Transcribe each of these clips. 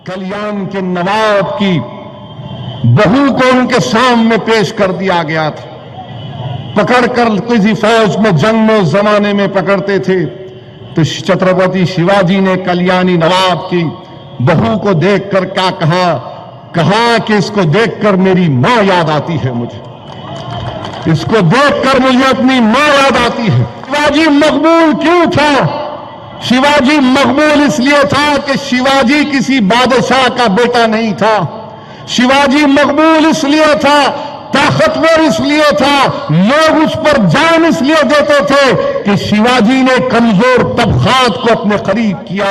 कल्याण के नवाब की बहू को उनके सामने पेश कर दिया गया था। पकड़कर किसी फौज में जंग में उस जमाने में पकड़ते थे तो छत्रपति शिवाजी ने कल्याणी नवाब की बहू को देखकर क्या कहा कि इसको देखकर मेरी मां याद आती है, मुझे इसको देखकर मुझे अपनी मां याद आती है। शिवाजी मकबूल क्यों था? शिवाजी मकबूल इसलिए था कि शिवाजी किसी बादशाह का बेटा नहीं था। शिवाजी मकबूल इसलिए था, ताकतवर इसलिए था, लोग उस पर जान इसलिए देते थे कि शिवाजी ने कमजोर तबकात को अपने करीब किया,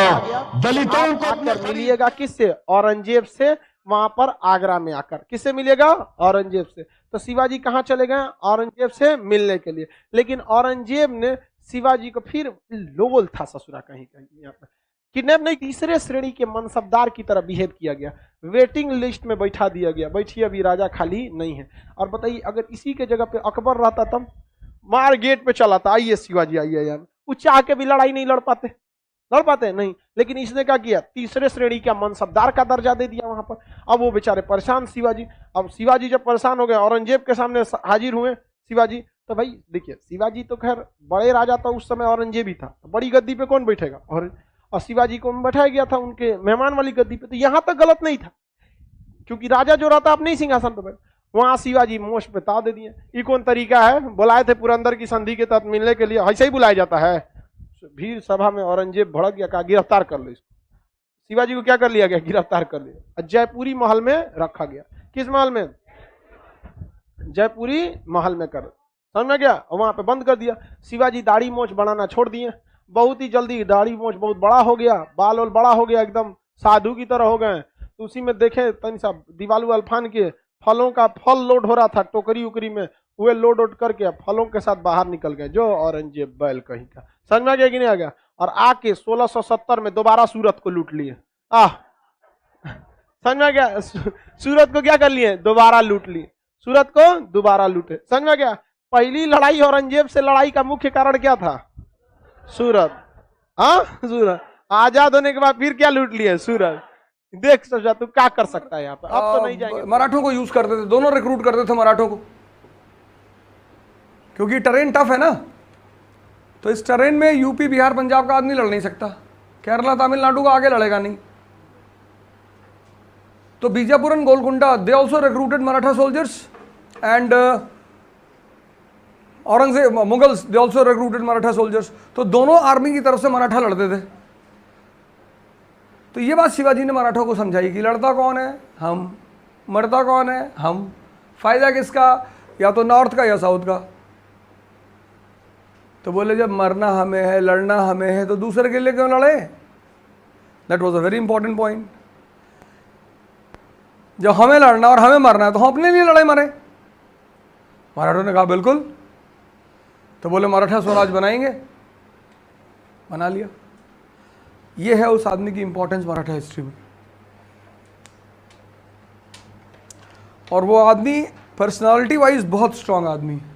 दलितों को अपने मिलिएगा किससे? औरंगजेब से। वहां पर आगरा में आकर किससे मिलेगा? औरंगजेब से। तो शिवाजी कहां चले गए? औरंगजेब से मिलने के लिए। लेकिन औरंगजेब ने शिवाजी को फिर लोल था ससुरा कहीं कहीं यहाँ पर किडनैप नहीं, तीसरे श्रेणी के मनसबदार की तरह बिहेव किया गया, वेटिंग लिस्ट में बैठा दिया गया, बैठिए अभी राजा खाली नहीं है। और बताइए अगर इसी के जगह पे अकबर रहता तब मार गेट पे चला था, आइए शिवाजी आइए यार, वो चाह के भी लड़ाई नहीं लड़ पाते नहीं। लेकिन इसने क्या किया? तीसरे श्रेणी का मनसबदार का दर्जा दे दिया वहां पर। अब वो बेचारे परेशान शिवाजी। अब शिवाजी जब परेशान हो गए, औरंगजेब के सामने हाजिर हुए शिवाजी। तो भाई देखिए शिवाजी तो खैर बड़े राजा था उस समय, औरंगजेब ही था, तो बड़ी गद्दी पे कौन बैठेगा? और शिवाजी को बैठाया गया था उनके मेहमान वाली गद्दी पे। तो यहां तक गलत नहीं था, क्योंकि राजा जो रहता अपने ही सिंहासन पर बैठ। वहां शिवाजी मोश पे ताव दे दिए। ये कौन तरीका है? बुलाए थे पुरंदर की संधि के तहत मिलने के लिए, ऐसे ही बुलाया जाता है? भीड़ सभा में औरंगजेब भड़क गया, कहा गिरफ्तार कर लो इसको। शिवाजी को क्या कर लिया गया? गिरफ्तार कर लिया, जयपुरी महल में रखा गया। किस महल में? जयपुरी महल में कर, समझ में गया? वहां पे बंद कर दिया। शिवाजी दाढ़ी मोछ बढ़ाना छोड़ दिए, बहुत ही जल्दी दाढ़ी मोछ बहुत बड़ा हो गया, बाल वाल बड़ा हो गया, एकदम साधु की तरह हो गए। तो उसी में देखे तन साहब दीवालू अल्फान के फलों का फल लोड हो रहा था टोकरी उकरी में, वे लोड वोड करके फलों के साथ बाहर निकल गए, जो औरंगजेब बैल कहीं का। समझ में आ गया कि नहीं आ गया? और आके 1670 में दोबारा सूरत को लूट लिए। समझ में आ गया? सूरत को क्या कर लिए? दोबारा लूट लिए, सूरत को दोबारा लूटे। समझ में आ गया? पहली लड़ाई औरंगजेब से लड़ाई का मुख्य कारण क्या था? सूरत। सूरत आजाद होने के बाद फिर क्या लूट लिए? सूरत। देख सोचा तू क्या कर सकता है यहाँ पर। अब तो नहीं जाएंगे। मराठों को यूज करते थे, दोनों रिक्रूट करते थे मराठों को, क्योंकि टरेन टफ है ना। तो इस टरेन में यूपी बिहार पंजाब का आदमी लड़ नहीं सकता, केरला तमिलनाडु का आगे लड़ेगा नहीं। तो Bijapur and Golconda they also recruited Maratha soldiers and Aurangzeb Mughals they also recruited Maratha soldiers. तो दोनों आर्मी की तरफ से मराठा लड़ते थे। तो ये बात शिवाजी ने मराठों को समझाई कि लड़ता कौन है? हम। मरता कौन है? हम। फायदा किसका? या तो नॉर्थ का या साउथ का। तो बोले जब मरना हमें है, लड़ना हमें है, तो दूसरे के लिए क्यों लड़े? That was a very important point. जब हमें लड़ना और हमें मरना है तो हम अपने लिए लड़े मरे। मराठों ने कहा बिल्कुल। तो बोले मराठा स्वराज बनाएंगे, बना लिया। ये है उस आदमी की इंपॉर्टेंस मराठा हिस्ट्री में। और वो आदमी पर्सनालिटी वाइज बहुत स्ट्रांग आदमी है।